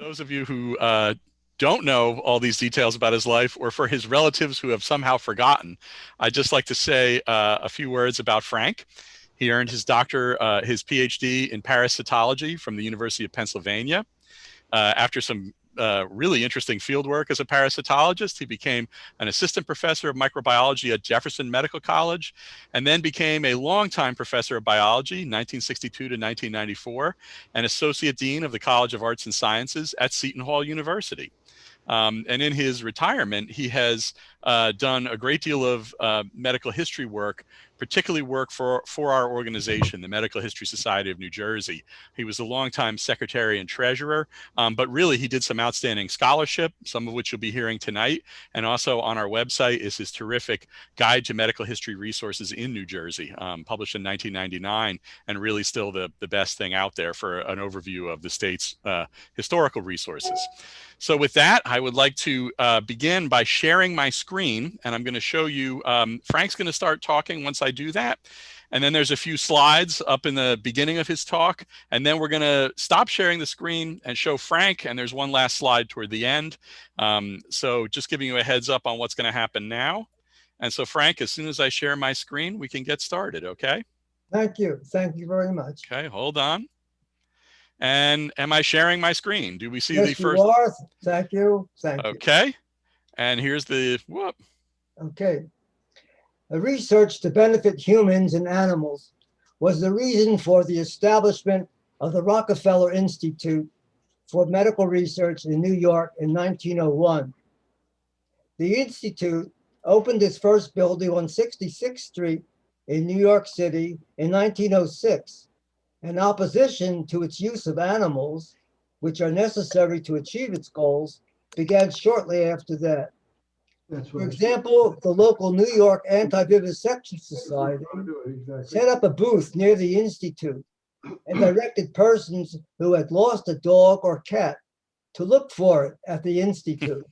those of you who don't know all these details about his life, or for his relatives who have somehow forgotten, I'd just like to say a few words about Frank. He earned his his PhD in parasitology from the University of Pennsylvania. After some really interesting field work as a parasitologist, he became an assistant professor of microbiology at Jefferson Medical College, and then became a longtime professor of biology, 1962 to 1994, and associate dean of the College of Arts and Sciences at Seton Hall University. And in his retirement, he has done a great deal of medical history work, particularly work for our organization, the Medical History Society of New Jersey. He was a longtime secretary and treasurer, but really he did some outstanding scholarship, some of which you'll be hearing tonight. And also on our website is his terrific Guide to Medical History Resources in New Jersey, published in 1999, and really still the best thing out there for an overview of the state's historical resources. So with that, I would like to begin by sharing my screen, and I'm going to show you, Frank's going to start talking once I do that. And then there's a few slides up in the beginning of his talk, and then we're going to stop sharing the screen and show Frank, and there's one last slide toward the end. So just giving you a heads up on what's going to happen now. And so Frank, as soon as I share my screen, we can get started, okay? Thank you. Thank you very much. Okay, hold on. And am I sharing my screen? Do we see yes, the first? You are. Thank you. Thank you. Okay. And here's the whoop. Okay. The research to benefit humans and animals was the reason for the establishment of the Rockefeller Institute for Medical Research in New York in 1901. The Institute opened its first building on 66th Street in New York City in 1906. In opposition to its use of animals, which are necessary to achieve its goals, began shortly after that. That's right. For example, the local New York Antivivisection Society set up a booth near the Institute and directed persons who had lost a dog or cat to look for it at the Institute.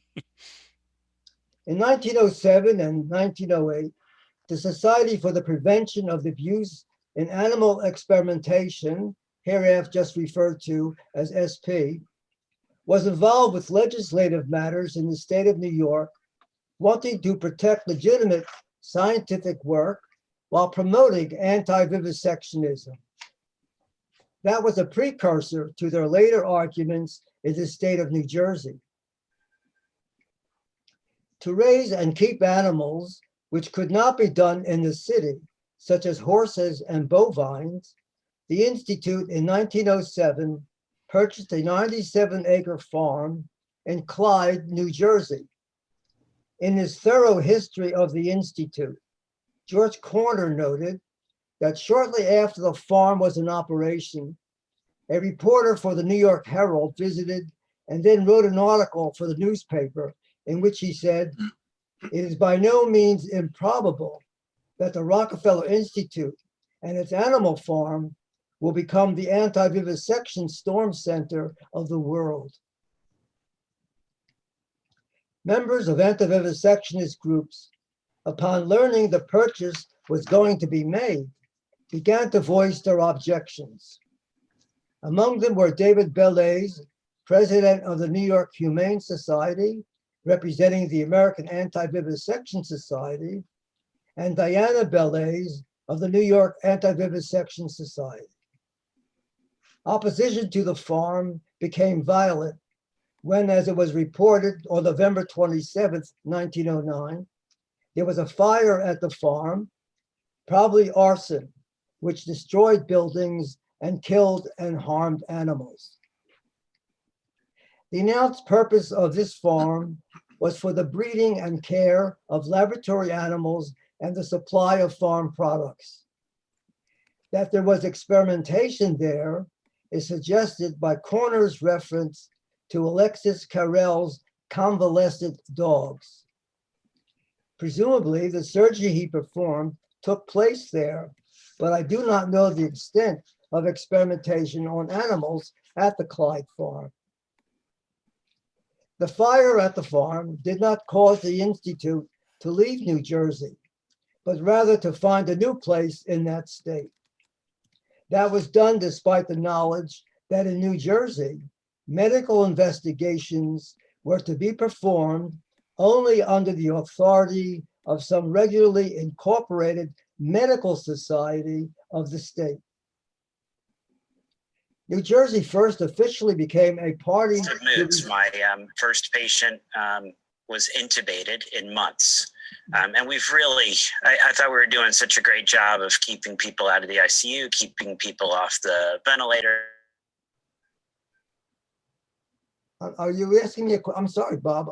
In 1907 and 1908, the Society for the Prevention of the Abuse in Animal Experimentation, hereafter just referred to as SP, was involved with legislative matters in the state of New York, wanting to protect legitimate scientific work while promoting anti-vivisectionism. That was a precursor to their later arguments in the state of New Jersey. To raise and keep animals, which could not be done in the city, such as horses and bovines, the Institute in 1907 purchased a 97-acre farm in Clyde, New Jersey. In his thorough history of the Institute, George Corner noted that shortly after the farm was in operation, a reporter for the New York Herald visited and then wrote an article for the newspaper in which he said, "It is by no means improbable that the Rockefeller Institute and its animal farm will become the anti-vivisection storm center of the world." Members of anti-vivisectionist groups, upon learning the purchase was going to be made, began to voice their objections. Among them were David Belays, president of the New York Humane Society, representing the American Anti-Vivisection Society, and Diana Belays of the New York Anti-Vivisection Society. Opposition to the farm became violent when, as it was reported on November 27th, 1909, there was a fire at the farm, probably arson, which destroyed buildings and killed and harmed animals. The announced purpose of this farm was for the breeding and care of laboratory animals and the supply of farm products. That there was experimentation there is suggested by Corner's reference to Alexis Carrel's convalescent dogs. Presumably, the surgery he performed took place there, but I do not know the extent of experimentation on animals at the Clyde farm. The fire at the farm did not cause the Institute to leave New Jersey, but rather to find a new place in that state. That was done despite the knowledge that in New Jersey, medical investigations were to be performed only under the authority of some regularly incorporated medical society of the state. New Jersey first officially became a party. My first patient was intubated in months. And we've really, I thought we were doing such a great job of keeping people out of the ICU, keeping people off the ventilator. Are you asking me I'm sorry, Bob.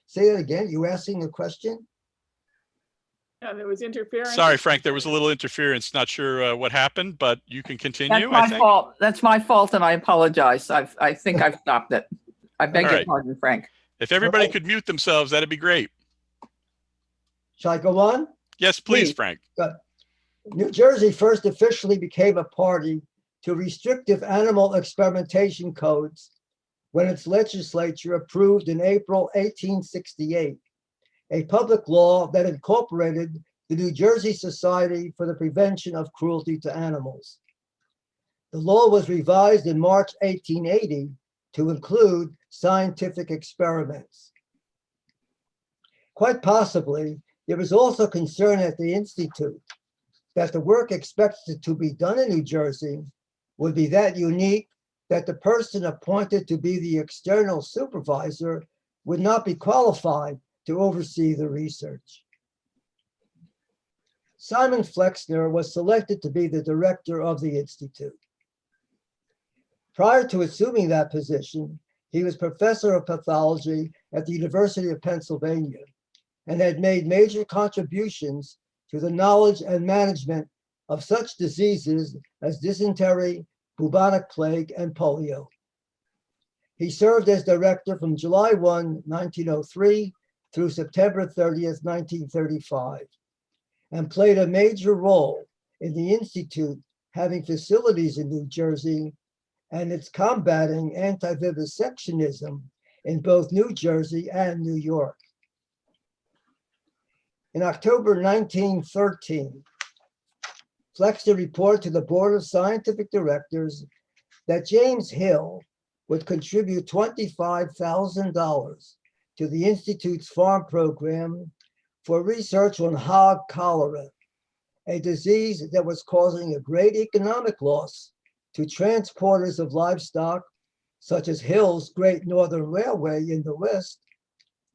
Say it again. You asking a question? Yeah, there was interference. Sorry, Frank, there was a little interference. Not sure what happened, but you can continue. That's my fault. That's my fault, and I apologize. I think I've stopped it. I beg your pardon, Frank. If everybody could mute themselves, that'd be great. Shall I go on? Yes, please, Frank. New Jersey first officially became a party to restrictive animal experimentation codes when its legislature approved in April 1868 a public law that incorporated the New Jersey Society for the Prevention of Cruelty to Animals. The law was revised in March 1880 to include scientific experiments. Quite possibly, there was also concern at the Institute that the work expected to be done in New Jersey would be that unique that the person appointed to be the external supervisor would not be qualified to oversee the research. Simon Flexner was selected to be the director of the Institute. Prior to assuming that position, he was professor of pathology at the University of Pennsylvania and had made major contributions to the knowledge and management of such diseases as dysentery, bubonic plague, and polio. He served as director from July 1, 1903 through September 30th, 1935, and played a major role in the Institute having facilities in New Jersey and its combating anti-vivisectionism in both New Jersey and New York. In October 1913, Flexner reported to the Board of Scientific Directors that James Hill would contribute $25,000 to the Institute's farm program for research on hog cholera, a disease that was causing a great economic loss to transporters of livestock, such as Hill's Great Northern Railway in the West,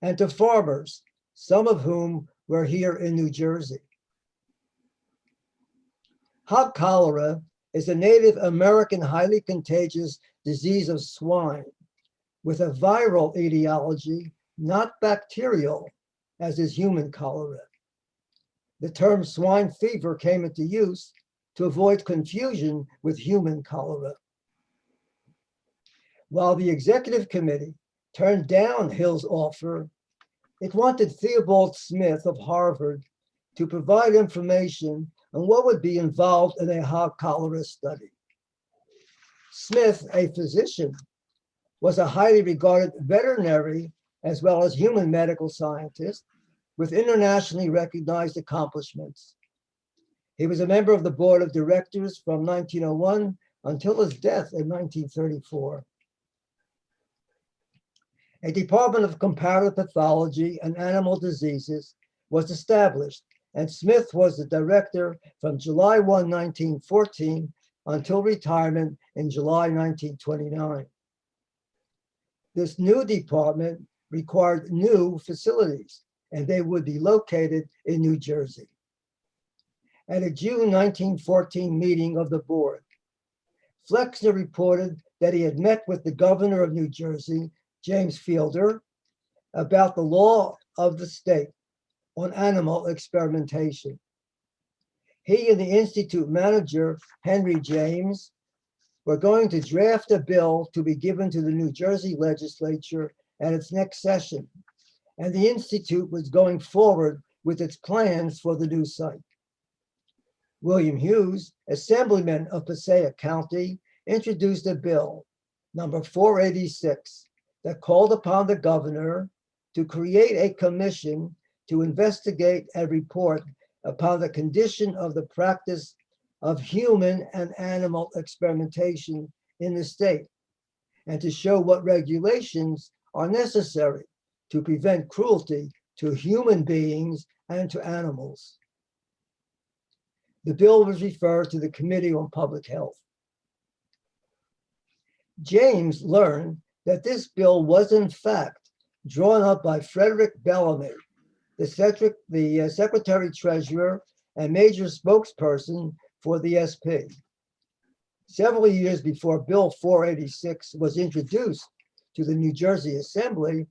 and to farmers, some of whom were here in New Jersey. Hog cholera is a Native American highly contagious disease of swine with a viral etiology, not bacterial, as is human cholera. The term swine fever came into use to avoid confusion with human cholera. While the executive committee turned down Hill's offer, it wanted Theobald Smith of Harvard to provide information on what would be involved in a hog cholera study. Smith, a physician, was a highly regarded veterinary as well as human medical scientist with internationally recognized accomplishments. He was a member of the board of directors from 1901 until his death in 1934. A department of comparative pathology and animal diseases was established, and Smith was the director from July 1, 1914 until retirement in July 1929. This new department required new facilities, and they would be located in New Jersey. At a June 1914 meeting of the board, Flexner reported that he had met with the governor of New Jersey, James Fielder, about the law of the state on animal experimentation. He and the Institute manager, Henry James, were going to draft a bill to be given to the New Jersey legislature at its next session, and the Institute was going forward with its plans for the new site. William Hughes, assemblyman of Passaic County, introduced a bill, number 486, that called upon the governor to create a commission to investigate and report upon the condition of the practice of human and animal experimentation in the state, and to show what regulations are necessary to prevent cruelty to human beings and to animals. The bill was referred to the Committee on Public Health. James learned that this bill was in fact drawn up by Frederick Bellamy, the Secretary Treasurer and major spokesperson for the SP. Several years before Bill 486 was introduced to the New Jersey Assembly,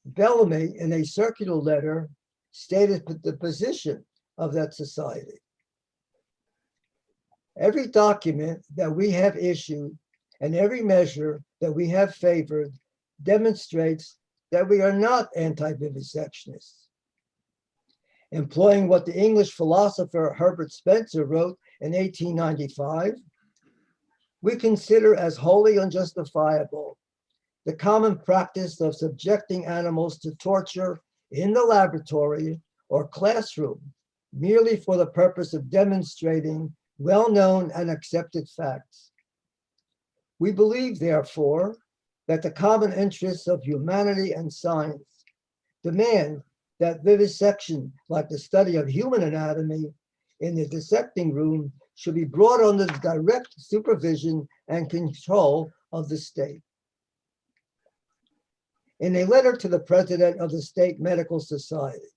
Bellamy, in a circular letter, stated the position of that society. Every document that we have issued and every measure that we have favored demonstrates that we are not anti-vivisectionists. Employing what the English philosopher Herbert Spencer wrote in 1895, we consider as wholly unjustifiable the common practice of subjecting animals to torture in the laboratory or classroom merely for the purpose of demonstrating well-known and accepted facts. We believe, therefore, that the common interests of humanity and science demand that vivisection, like the study of human anatomy in the dissecting room, should be brought under the direct supervision and control of the state. In a letter to the president of the State Medical Society,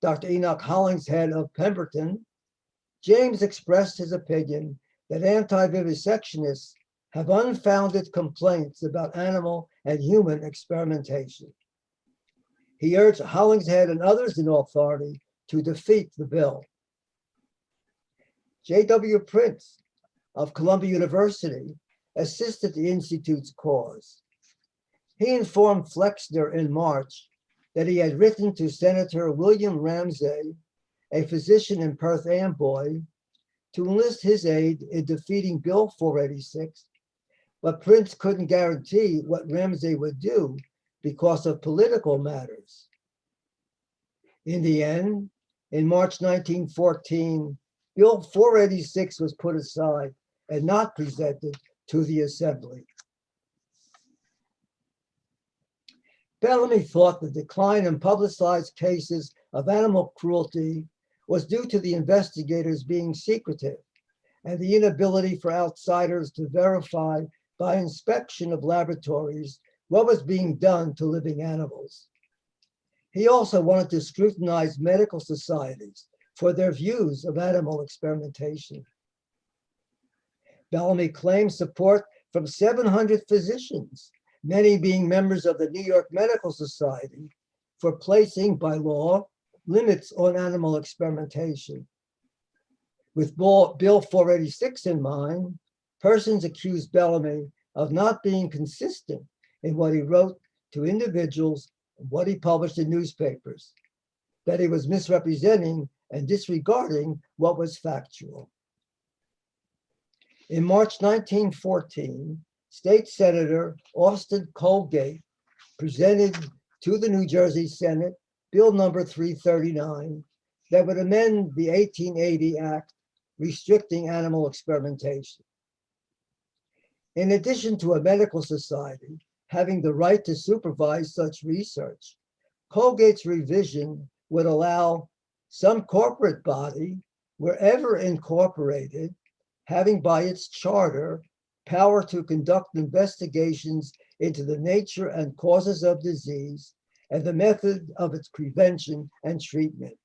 Dr. Enoch Hollingshead of Pemberton, James expressed his opinion that anti-vivisectionists have unfounded complaints about animal and human experimentation. He urged Hollingshead and others in authority to defeat the bill. J.W. Prince of Columbia University assisted the Institute's cause. He informed Flexner in March that he had written to Senator William Ramsay, a physician in Perth Amboy, to enlist his aid in defeating Bill 486, but Prince couldn't guarantee what Ramsay would do because of political matters. In the end, in March 1914, Bill 486 was put aside and not presented to the Assembly. Bellamy thought the decline in publicized cases of animal cruelty was due to the investigators being secretive and the inability for outsiders to verify by inspection of laboratories what was being done to living animals. He also wanted to scrutinize medical societies for their views of animal experimentation. Bellamy claimed support from 700 physicians, many being members of the New York Medical Society, for placing by law limits on animal experimentation. With Bill 486 in mind, persons accused Bellamy of not being consistent in what he wrote to individuals and what he published in newspapers, that he was misrepresenting and disregarding what was factual. In March 1914, State Senator Austin Colgate presented to the New Jersey Senate Bill number 339 that would amend the 1880 Act restricting animal experimentation. In addition to a medical society having the right to supervise such research, Colgate's revision would allow some corporate body, wherever incorporated, having by its charter power to conduct investigations into the nature and causes of disease and the method of its prevention and treatment.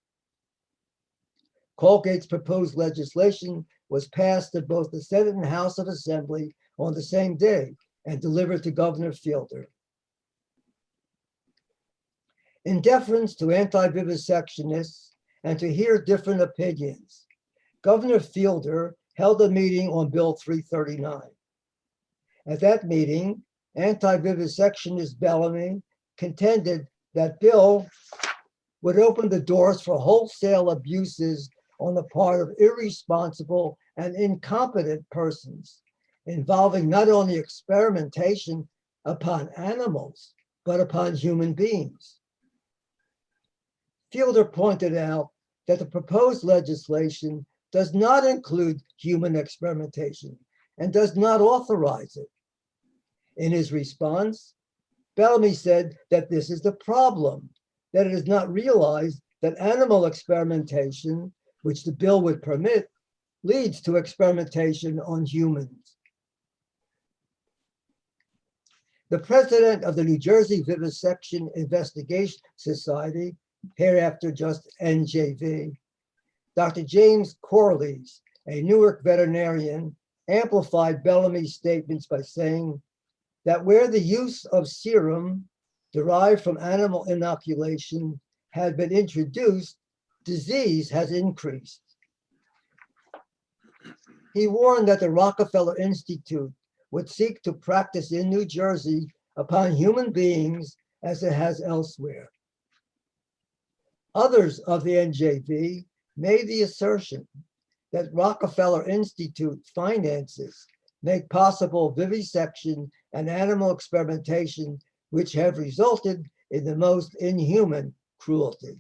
Colgate's proposed legislation was passed in both the Senate and House of Assembly on the same day and delivered to Governor Fielder. In deference to anti-vivisectionists and to hear different opinions, Governor Fielder held a meeting on Bill 339. At that meeting, anti-vivisectionist Bellamy contended that bill would open the doors for wholesale abuses on the part of irresponsible and incompetent persons, involving not only experimentation upon animals, but upon human beings. Fielder pointed out that the proposed legislation does not include human experimentation and does not authorize it. In his response, Bellamy said that this is the problem, that it is not realized that animal experimentation, which the bill would permit, leads to experimentation on humans. The president of the New Jersey Vivisection Investigation Society, hereafter just NJV, Dr. James Corliss, a Newark veterinarian, amplified Bellamy's statements by saying that where the use of serum derived from animal inoculation had been introduced, disease has increased. He warned that the Rockefeller Institute would seek to practice in New Jersey upon human beings as it has elsewhere. Others of the NJV made the assertion that Rockefeller Institute finances make possible vivisection and animal experimentation, which have resulted in the most inhuman cruelty.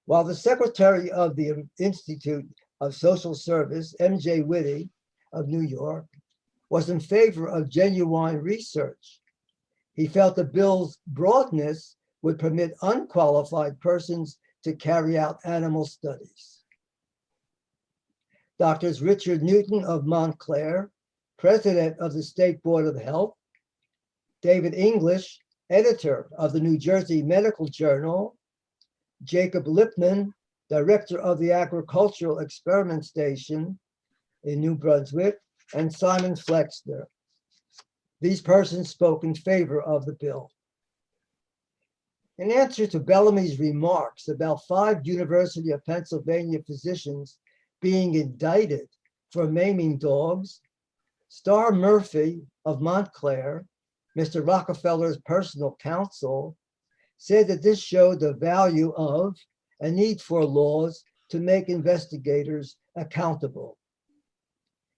While the secretary of the Institute of Social Service, M.J. Whitty of New York, was in favor of genuine research, he felt the bill's broadness would permit unqualified persons to carry out animal studies. Doctors Richard Newton of Montclair, president of the State Board of Health, David English, editor of the New Jersey Medical Journal, Jacob Lipman, director of the Agricultural Experiment Station in New Brunswick, and Simon Flexner. These persons spoke in favor of the bill. In answer to Bellamy's remarks about 5 University of Pennsylvania physicians being indicted for maiming dogs, Starr Murphy of Montclair, Mr. Rockefeller's personal counsel, said that this showed the value of a need for laws to make investigators accountable.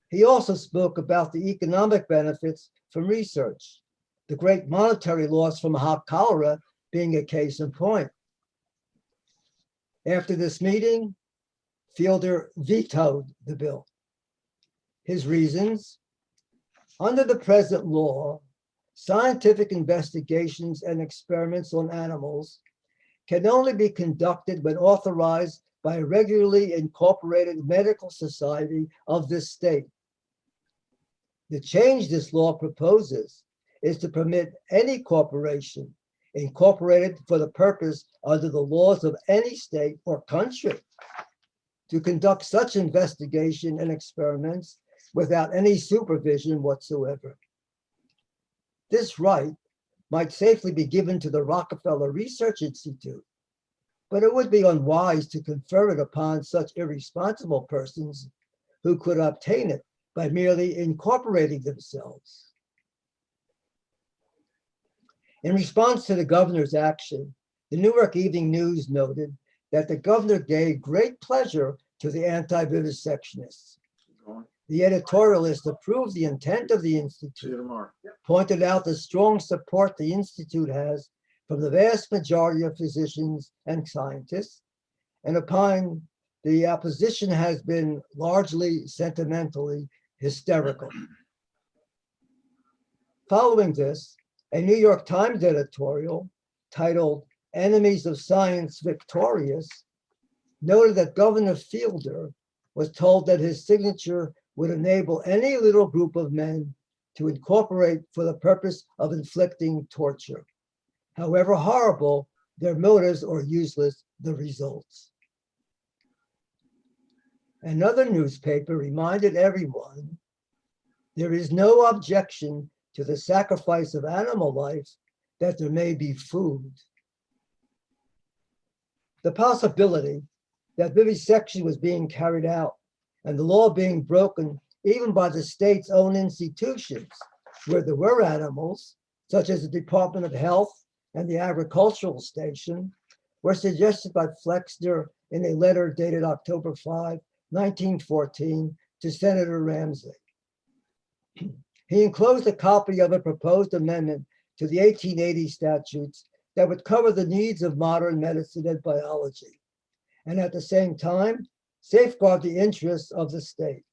He also spoke about the economic benefits from research, the great monetary loss from hot cholera being a case in point. After this meeting, Fielder vetoed the bill. His reasons: under the present law, scientific investigations and experiments on animals can only be conducted when authorized by a regularly incorporated medical society of this state. The change this law proposes is to permit any corporation incorporated for the purpose under the laws of any state or country to conduct such investigation and experiments without any supervision whatsoever. This right might safely be given to the Rockefeller Research Institute, but it would be unwise to confer it upon such irresponsible persons who could obtain it by merely incorporating themselves. In response to the governor's action, the Newark Evening News noted that the governor gave great pleasure to the anti-vivisectionists. The editorialist approved the intent of the Institute, pointed out the strong support the Institute has from the vast majority of physicians and scientists, and opined the opposition has been largely sentimentally hysterical. Following this, a New York Times editorial titled "Enemies of Science Victorious" noted that Governor Fielder was told that his signature would enable any little group of men to incorporate for the purpose of inflicting torture, however horrible their motives or useless the results. Another newspaper reminded everyone there is no objection to the sacrifice of animal life, that there may be food. The possibility that vivisection was being carried out and the law being broken even by the state's own institutions where there were animals, such as the Department of Health and the Agricultural Station, were suggested by Flexner in a letter dated October 5, 1914 to Senator Ramsey. He enclosed a copy of a proposed amendment to the 1880 statutes that would cover the needs of modern medicine and biology, and at the same time, safeguard the interests of the state.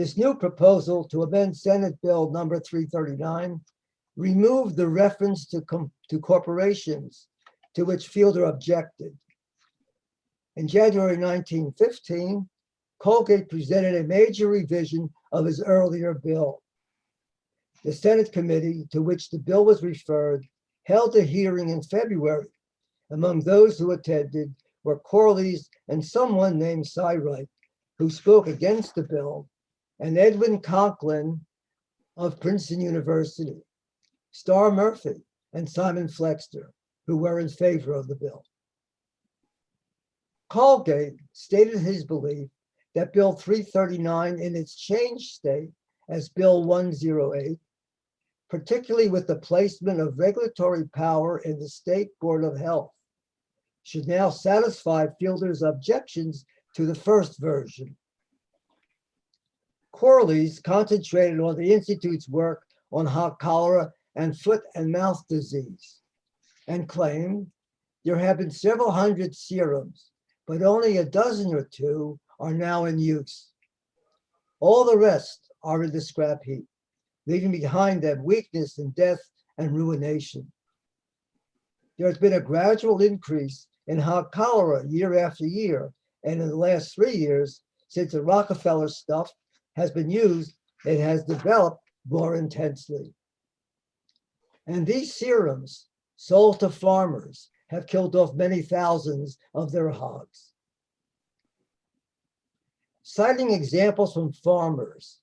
This new proposal to amend Senate Bill number 339 removed the reference to corporations, to which Fielder objected. In January 1915, Colgate presented a major revision of his earlier bill. The Senate committee to which the bill was referred held a hearing in February. Among those who attended were Corley's and someone named Cywright, who spoke against the bill, and Edwin Conklin of Princeton University, Starr Murphy, and Simon Flexner, who were in favor of the bill. Colgate stated his belief that Bill 339 in its changed state as Bill 108, particularly with the placement of regulatory power in the State Board of Health, should now satisfy Fielder's objections to the first version. Corley's concentrated on the Institute's work on hog cholera and foot and mouth disease and claimed there have been several hundred serums, but only a dozen or two are now in use. All the rest are in the scrap heap, leaving behind them weakness and death and ruination. There has been a gradual increase in hog cholera year after year, and in the last 3 years, since the Rockefeller stuff has been used, it has developed more intensely. And these serums sold to farmers have killed off many thousands of their hogs. Citing examples from farmers,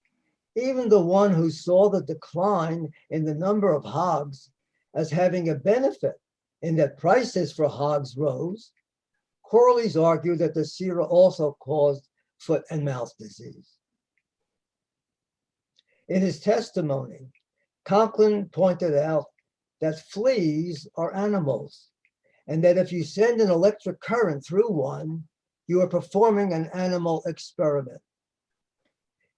even the one who saw the decline in the number of hogs as having a benefit in that prices for hogs rose, Corley's argued that the sera also caused foot and mouth disease. In his testimony, Conklin pointed out that fleas are animals, and that if you send an electric current through one, you are performing an animal experiment.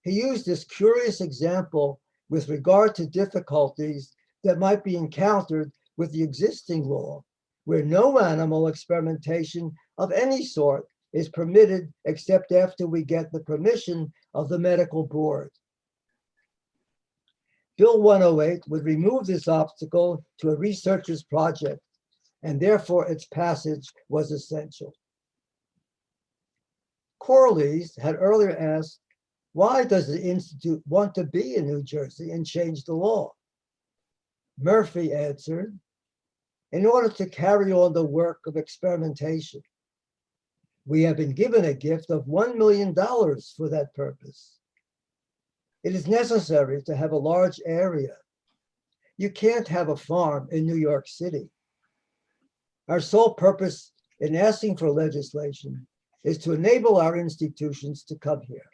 He used this curious example with regard to difficulties that might be encountered with the existing law, where no animal experimentation of any sort is permitted except after we get the permission of the medical board. Bill 108 would remove this obstacle to a researcher's project, and therefore its passage was essential. Corley's had earlier asked, why does the Institute want to be in New Jersey and change the law? Murphy answered, in order to carry on the work of experimentation. We have been given a gift of $1 million for that purpose. It is necessary to have a large area. You can't have a farm in New York City. Our sole purpose in asking for legislation is to enable our institutions to come here.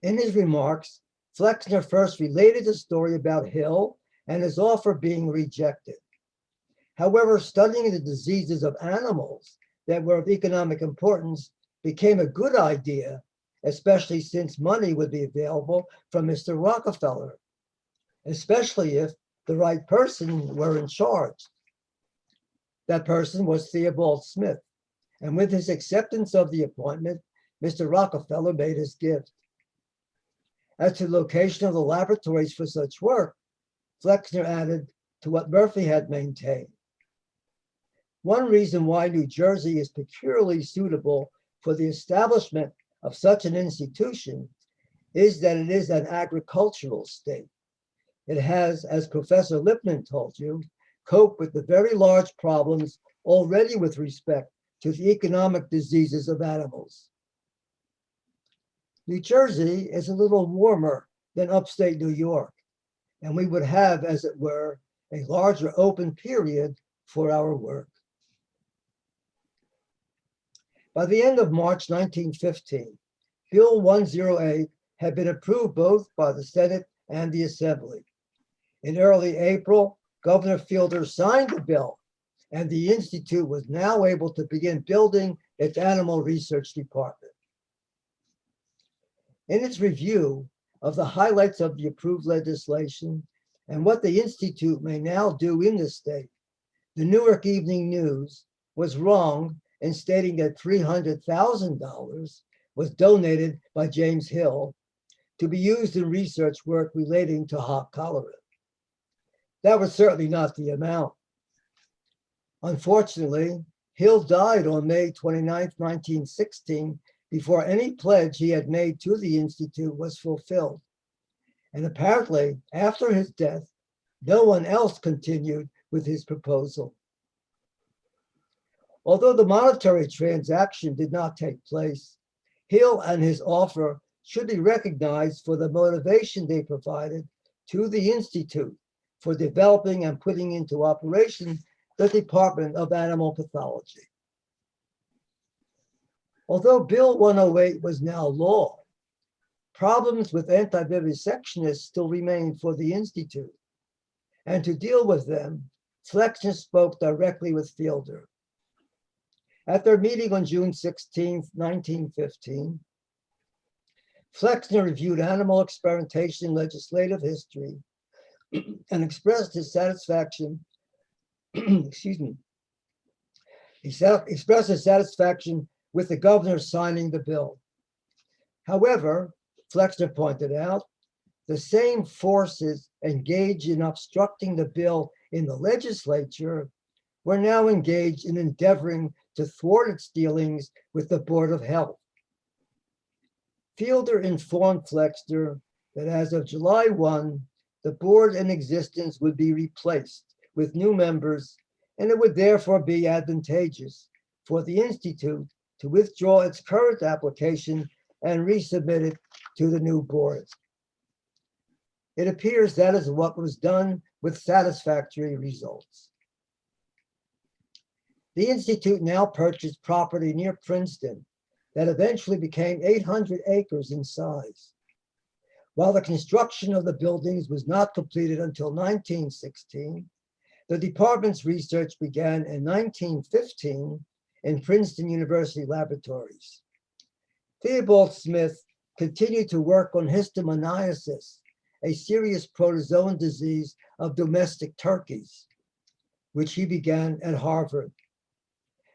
In his remarks, Flexner first related the story about Hill and his offer being rejected. However, studying the diseases of animals that were of economic importance became a good idea, especially since money would be available from Mr. Rockefeller, especially if the right person were in charge. That person was Theobald Smith, and with his acceptance of the appointment, Mr. Rockefeller made his gift. As to the location of the laboratories for such work, Flexner added to what Murphy had maintained. One reason why New Jersey is peculiarly suitable for the establishment of such an institution is that it is an agricultural state. It has, as Professor Lipman told you, coped with the very large problems already with respect to the economic diseases of animals. New Jersey is a little warmer than upstate New York, and we would have, as it were, a larger open period for our work. By the end of March 1915, Bill 108 had been approved both by the Senate and the Assembly. In early April, Governor Fielder signed the bill, and the Institute was now able to begin building its animal research department. In its review of the highlights of the approved legislation and what the Institute may now do in the state, the Newark Evening News was wrong in stating that $300,000 was donated by James Hill to be used in research work relating to hot cholera. That was certainly not the amount. Unfortunately, Hill died on May 29, 1916, before any pledge he had made to the Institute was fulfilled. And apparently, after his death, no one else continued with his proposal. Although the monetary transaction did not take place, Hill and his offer should be recognized for the motivation they provided to the Institute for developing and putting into operation the Department of Animal Pathology. Although Bill 108 was now law, problems with antivivisectionists still remained for the Institute. And to deal with them, Flexner spoke directly with Fielder. At their meeting on June 16, 1915, Flexner reviewed animal experimentation legislative history and expressed his satisfaction, excuse me, expressed his satisfaction with the governor signing the bill. However, Flexner pointed out, the same forces engaged in obstructing the bill in the legislature were now engaged in endeavoring to thwart its dealings with the Board of Health. Fielder informed Flexner that as of July 1, the board in existence would be replaced with new members, and it would therefore be advantageous for the Institute to withdraw its current application and resubmit it to the new board. It appears that is what was done with satisfactory results. The Institute now purchased property near Princeton that eventually became 800 acres in size. While the construction of the buildings was not completed until 1916, the department's research began in 1915 in Princeton University laboratories. Theobald Smith continued to work on histomoniasis, a serious protozoan disease of domestic turkeys, which he began at Harvard.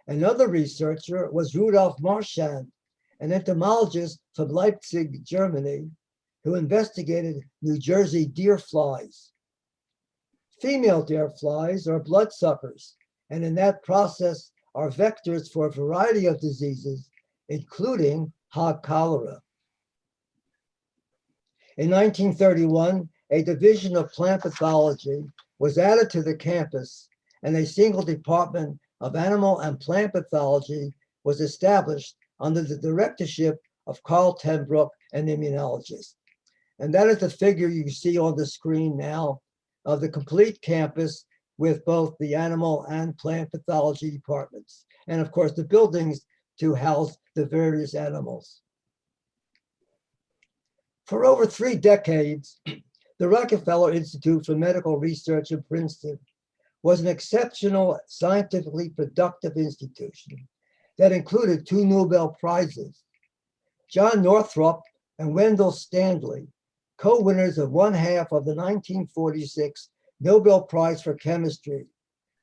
Another researcher was Rudolf Marchand, an entomologist from Leipzig, Germany, who investigated New Jersey deer flies. Female deer flies are bloodsuckers, and in that process are vectors for a variety of diseases, including hog cholera. In 1931, a division of plant pathology was added to the campus, and a single department of animal and plant pathology was established under the directorship of Carl Tenbrook, an immunologist. And that is the figure you see on the screen now of the complete campus with both the animal and plant pathology departments. And of course, the buildings to house the various animals. For over 3 decades, the Rockefeller Institute for Medical Research in Princeton was an exceptional, scientifically productive institution that included 2 Nobel Prizes. John Northrop and Wendell Stanley, co-winners of 1/2 of the 1946 Nobel Prize for Chemistry,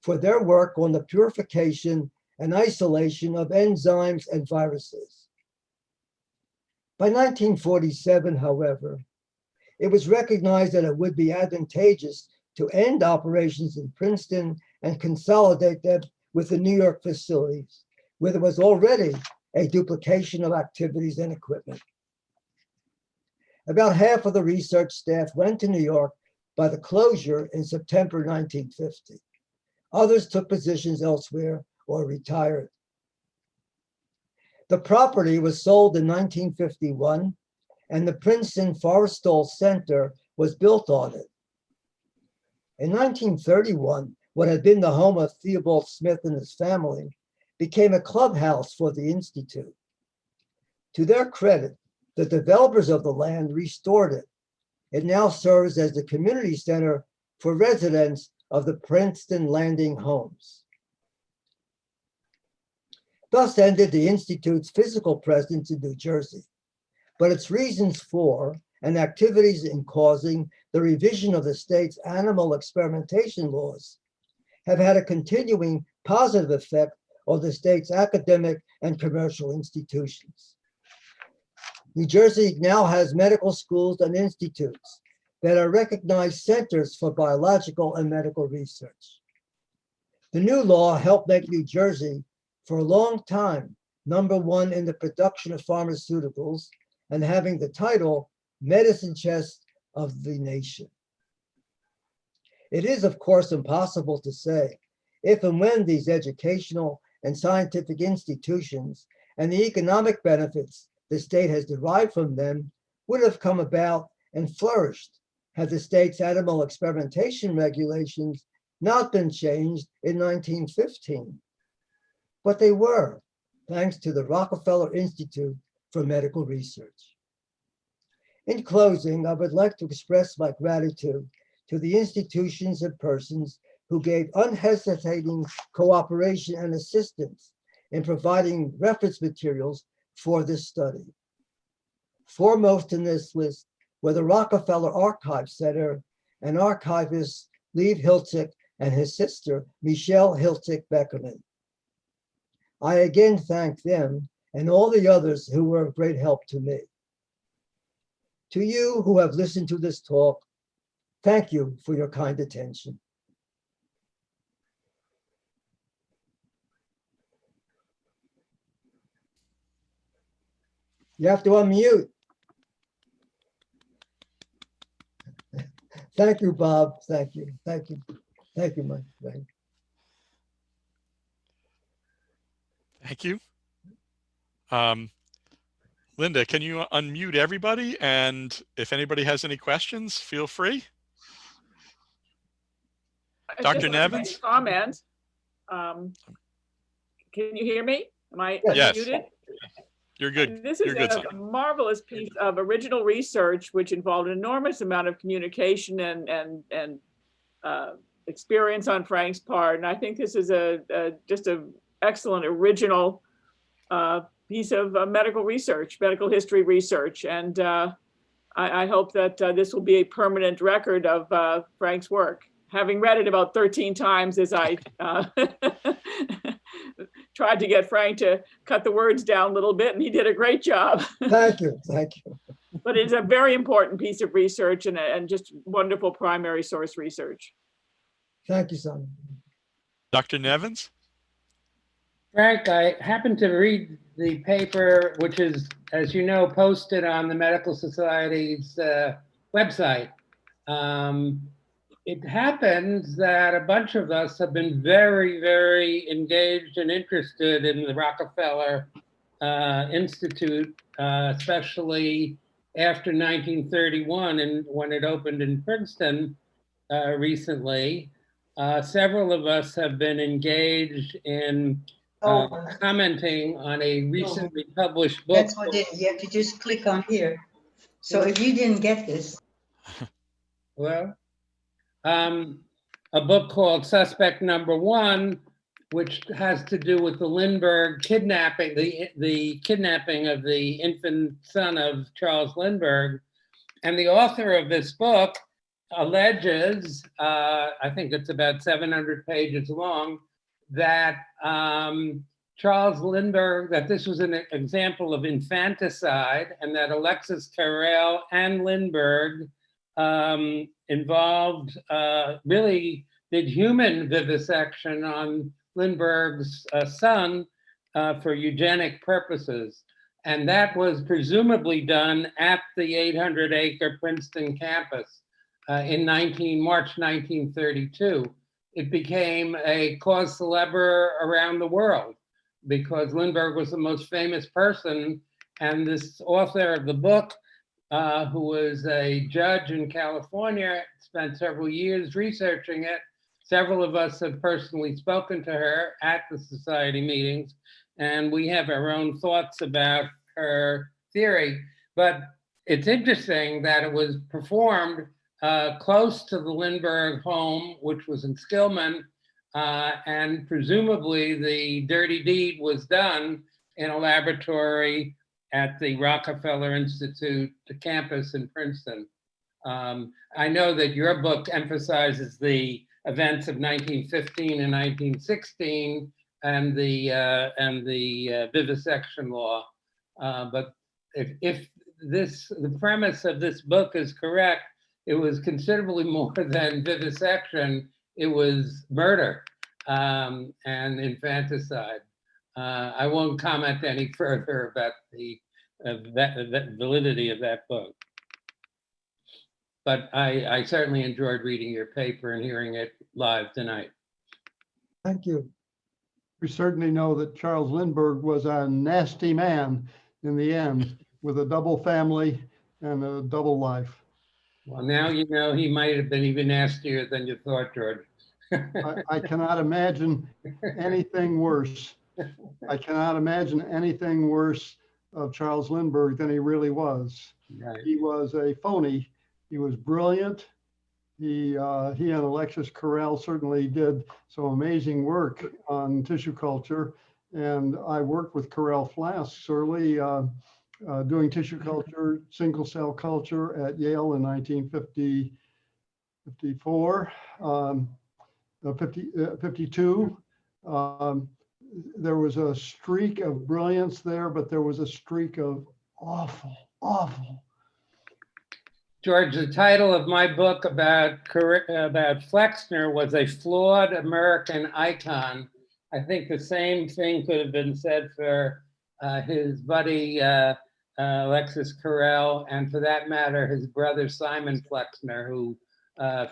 for their work on the purification and isolation of enzymes and viruses. By 1947, however, it was recognized that it would be advantageous to end operations in Princeton and consolidate them with the New York facilities, where there was already a duplication of activities and equipment. About half of the research staff went to New York by the closure in September 1950. Others took positions elsewhere or retired. The property was sold in 1951, and the Princeton Forrestal Center was built on it. In 1931, what had been the home of Theobald Smith and his family became a clubhouse for the Institute. To their credit, the developers of the land restored it. It now serves as the community center for residents of the Princeton Landing homes. Thus ended the Institute's physical presence in New Jersey, but its reasons for and activities in causing the revision of the state's animal experimentation laws have had a continuing positive effect on the state's academic and commercial institutions. New Jersey now has medical schools and institutes that are recognized centers for biological and medical research. The new law helped make New Jersey, for a long time, #1 in the production of pharmaceuticals and having the title medicine chest of the nation. It is, of course, impossible to say if and when these educational and scientific institutions and the economic benefits the state has derived from them would have come about and flourished had the state's animal experimentation regulations not been changed in 1915. But they were, thanks to the Rockefeller Institute for Medical Research. In closing, I would like to express my gratitude to the institutions and persons who gave unhesitating cooperation and assistance in providing reference materials for this study. Foremost in this list were the Rockefeller Archive Center and archivist Lev Hiltzik and his sister, Michelle Hiltzik-Beckerman. I again thank them and all the others who were of great help to me. To you who have listened to this talk, thank you for your kind attention. You have to unmute. Thank you, Bob. Thank you. Thank you. Thank you, Mike. Thank you. Thank you. Linda, can you unmute everybody? And if anybody has any questions, feel free. Dr. Nevins? Comment. Can you hear me? Am I Yes. unmuted? You're good. This is You're good, a son. marvelous piece of original research, which involved an enormous amount of communication and experience on Frank's part. And I think this is just an excellent original piece of medical research, medical history research. And I hope that this will be a permanent record of Frank's work. Having read it about 13 times as I tried to get Frank to cut the words down a little bit, and he did a great job. Thank you. Thank you. But it's a very important piece of research and just wonderful primary source research. Thank you, son. Dr. Nevins? Frank, I happened to read the paper, which is, as you know, posted on the Medical Society's website. It happens that a bunch of us have been very, very engaged and interested in the Rockefeller Institute, especially after 1931 and when it opened in Princeton recently. Several of us have been engaged in commenting on a recently published book. That's what you have to just click on here. So if you didn't get this. Well, a book called Suspect Number One, which has to do with the Lindbergh kidnapping, the kidnapping of the infant son of Charles Lindbergh. And the author of this book alleges, I think it's about 700 pages long, that Charles Lindbergh, that this was an example of infanticide, and that Alexis Carrel and Lindbergh involved, really did human vivisection on Lindbergh's son for eugenic purposes. And that was presumably done at the 800-acre Princeton campus in March 1932. It became a cause célèbre around the world because Lindbergh was the most famous person. And this author of the book, who was a judge in California, spent several years researching it. Several of us have personally spoken to her at the society meetings, and we have our own thoughts about her theory. But it's interesting that it was performed close to the Lindbergh home, which was in Skillman, and presumably the dirty deed was done in a laboratory at the Rockefeller Institute, the campus in Princeton. I know that your book emphasizes the events of 1915 and 1916 and the vivisection law. But if the premise of this book is correct, it was considerably more than vivisection. It was murder and infanticide. I won't comment any further about the validity of that book. But I certainly enjoyed reading your paper and hearing it live tonight. Thank you. We certainly know that Charles Lindbergh was a nasty man in the end, with a double family and a double life. Well, now you know he might have been even nastier than you thought, George. I cannot imagine anything worse. I cannot imagine anything worse of Charles Lindbergh than he really was. Right. He was a phony. He was brilliant. He and Alexis Carrel certainly did some amazing work on tissue culture. And I worked with Carrel flasks early, doing tissue culture, single cell culture at Yale in 1954, 52. There was a streak of brilliance there, but there was a streak of awful. George, the title of my book about Flexner was A Flawed American Icon. I think the same thing could have been said for his buddy Alexis Carrel, and for that matter, his brother Simon Flexner, who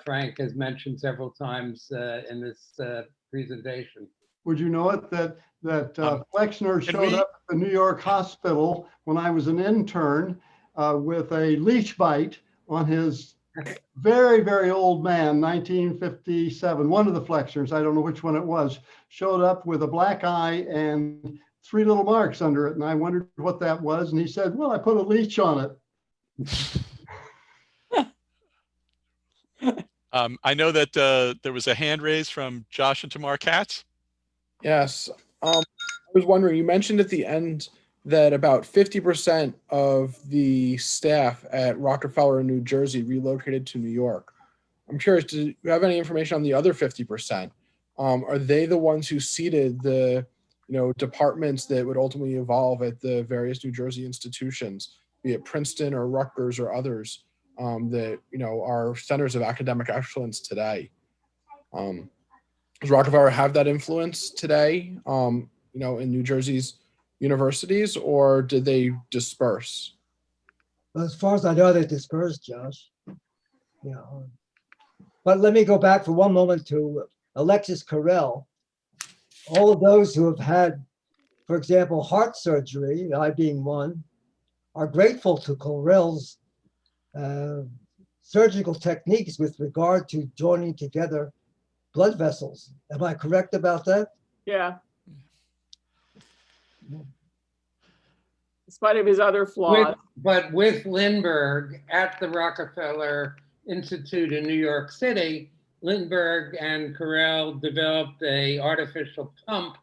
Frank has mentioned several times in this presentation. Would you know it that Flexner showed up at the New York hospital when I was an intern with a leech bite on his very old man, 1957. One of the Flexners, I don't know which one it was, showed up with a black eye and 3 little marks under it. And I wondered what that was. And he said, well, I put a leech on it. I know that there was a hand raised from Josh and Tamar Katz. Yes. I was wondering, you mentioned at the end that about 50% of the staff at Rockefeller in New Jersey relocated to New York. I'm curious, do you have any information on the other 50%? Are they the ones who seeded the departments that would ultimately evolve at the various New Jersey institutions, be it Princeton or Rutgers or others that are centers of academic excellence today? Does Rockefeller have that influence today, in New Jersey's universities, or did they disperse? As far as I know, they dispersed, Josh. But let me go back for one moment to Alexis Carrel. All of those who have had, for example, heart surgery, I being one, are grateful to Carrel's surgical techniques with regard to joining together blood vessels. Am I correct about that? Yeah. In spite of his other flaws. But with Lindbergh at the Rockefeller Institute in New York City, Lindbergh and Carrel developed an artificial pump,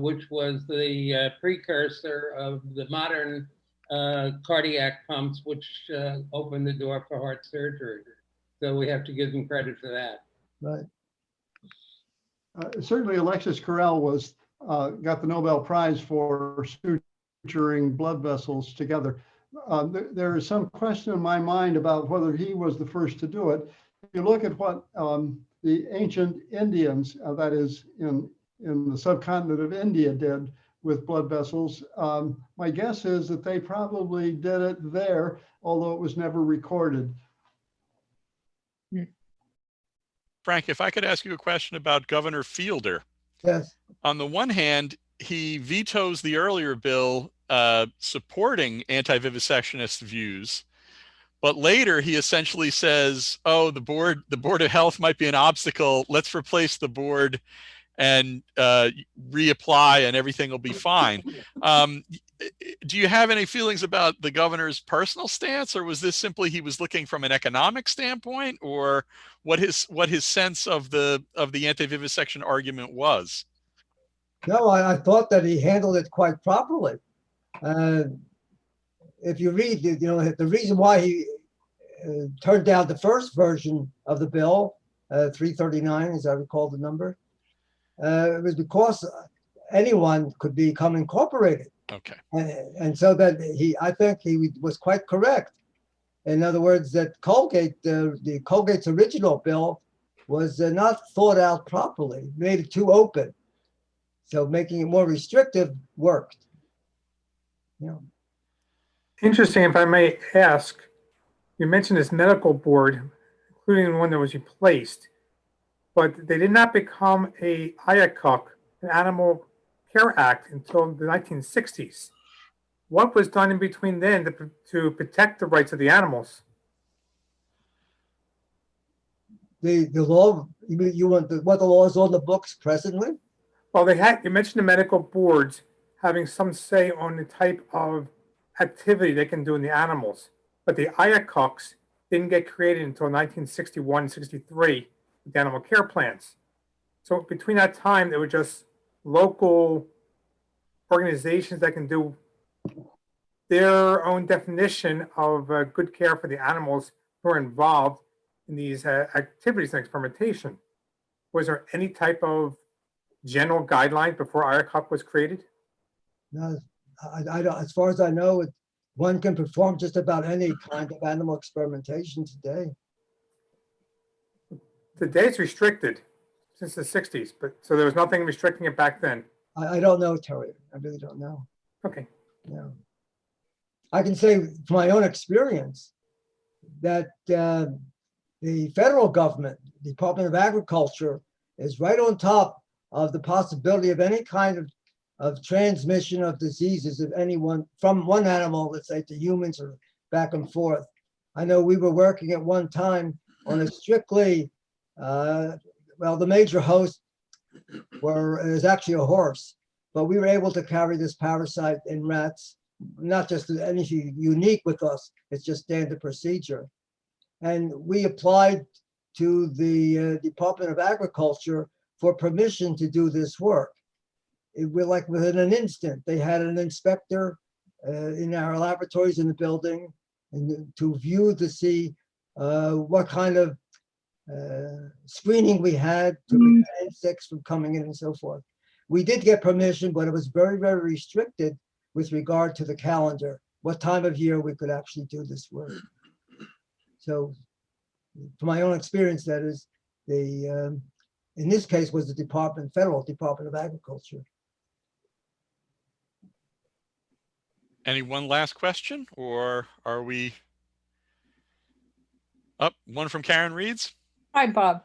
which was the precursor of the modern cardiac pumps, which opened the door for heart surgery. So we have to give them credit for that. Right. Certainly Alexis Carrel was got the Nobel Prize for suturing blood vessels together. There is some question in my mind about whether he was the first to do it. If you look at what the ancient Indians, that is in the subcontinent of India, did with blood vessels, my guess is that they probably did it there, although it was never recorded. Frank, if I could ask you a question about Governor Fielder. Yes. On the one hand, he vetoes the earlier bill supporting anti-vivisectionist views, but later he essentially says, oh, the board of health might be an obstacle. Let's replace the board and reapply and everything will be fine. Do you have any feelings about the governor's personal stance, or was this simply he was looking from an economic standpoint, or what his sense of the anti-vivisection argument was? No, I thought that he handled it quite properly. If you read, the reason why he turned down the first version of the bill, 339, as I recall the number, it was because anyone could become incorporated. Okay. And so that I think he was quite correct. In other words, that Colgate, the Colgate's original bill was not thought out properly, made it too open. So making it more restrictive worked. Yeah. Interesting, if I may ask, you mentioned this medical board, including the one that was replaced, but they did not become a IACUC, an Animal Care Act, until the 1960s. What was done in between then to protect the rights of the animals? The law, you want what the law is on the books presently? Well, you mentioned the medical boards having some say on the type of activity they can do in the animals, but the IACUCs didn't get created until 1961, 63 with the animal care plans. So between that time, there were just local organizations that can do their own definition of good care for the animals who are involved in these activities and experimentation. Was there any type of general guideline before IACUC was created? No, I don't. As far as I know, one can perform just about any kind of animal experimentation today. Today it's restricted since the 60s, but so there was nothing restricting it back then. I don't know, Terry. I really don't know. Okay. Yeah. I can say from my own experience that the federal government, Department of Agriculture, is right on top of the possibility of any kind of transmission of diseases of anyone from one animal, let's say, to humans or back and forth. I know we were working at one time on a strictly, well, the major host is actually a horse, but we were able to carry this parasite in rats, not just anything unique with us, it's just standard procedure. And we applied to the Department of Agriculture for permission to do this work. It was like within an instant, they had an inspector in our laboratories in the building and to view to see what kind of screening we had to prevent insects from coming in and so forth. We did get permission, but it was very, very restricted with regard to the calendar, what time of year we could actually do this work. So from my own experience, that is, in this case was the Federal Department of Agriculture. Any one last question, or are we up? One from Karen Reeds. Hi, Bob.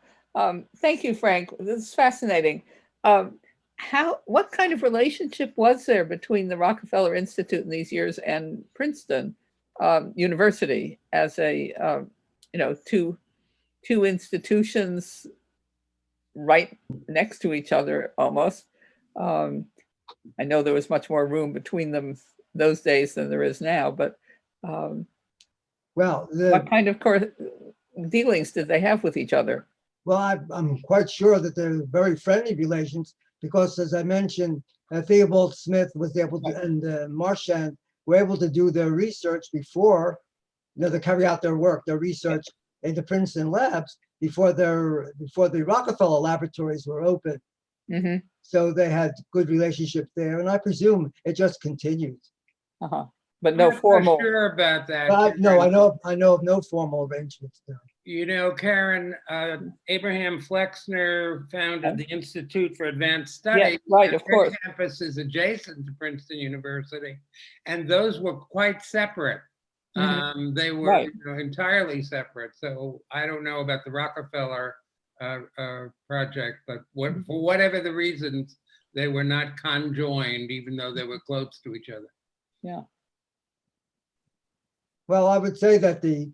Thank you, Frank. This is fascinating. What kind of relationship was there between the Rockefeller Institute in these years and Princeton University as a, two institutions right next to each other almost? I know there was much more room between them those days than there is now, but well, what kind of dealings did they have with each other? Well, I'm quite sure that they're very friendly relations because, as I mentioned, Theobald Smith was able to, and Marchand were able to do their research before, to carry out their work, their research in the Princeton labs before the Rockefeller laboratories were open. Mm-hmm. So they had good relationship there, and I presume it just continued. Uh-huh. But no I'm formal. not sure about that. But no, I know of no formal arrangements there. You know, Karen, Abraham Flexner founded the Institute for Advanced Studies. Yes, right, of course. Their campus is adjacent to Princeton University, and those were quite separate. Mm-hmm. They were Right. Entirely separate. So I don't know about the Rockefeller project, but for whatever the reasons, they were not conjoined, even though they were close to each other. Yeah. Well, I would say that the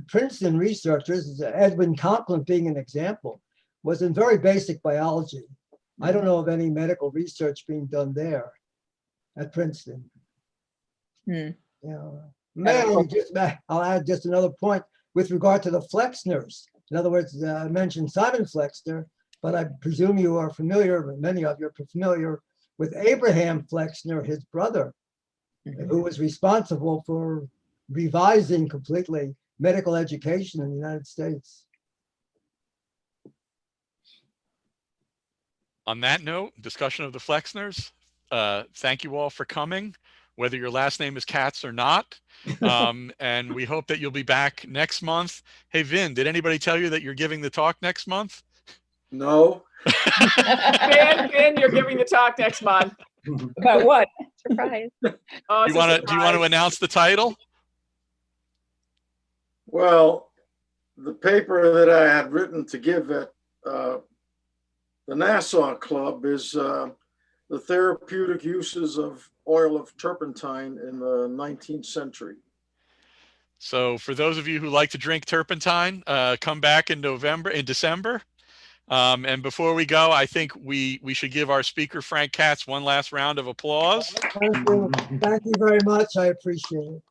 Princeton researchers, Edwin Conklin being an example, was in very basic biology. I don't know of any medical research being done there at Princeton. Hmm. I'll add just another point with regard to the Flexners. In other words, I mentioned Simon Flexner, but I presume you are familiar, many of you are familiar with Abraham Flexner, his brother, who was responsible for revising completely medical education in the United States. On that note, discussion of the Flexners, thank you all for coming, whether your last name is Katz or not. And we hope that you'll be back next month. Hey, Vin, did anybody tell you that you're giving the talk next month? No. Ben, you're giving the talk next month. About what? Surprise. Oh, Do it's you a want to surprise. announce the title? Well, the paper that I had written to give at the Nassau Club is the therapeutic uses of oil of turpentine in the 19th century. So for those of you who like to drink turpentine, come back in December. And before we go, I think we should give our speaker, Frank Katz, one last round of applause. Thank you very much. I appreciate it.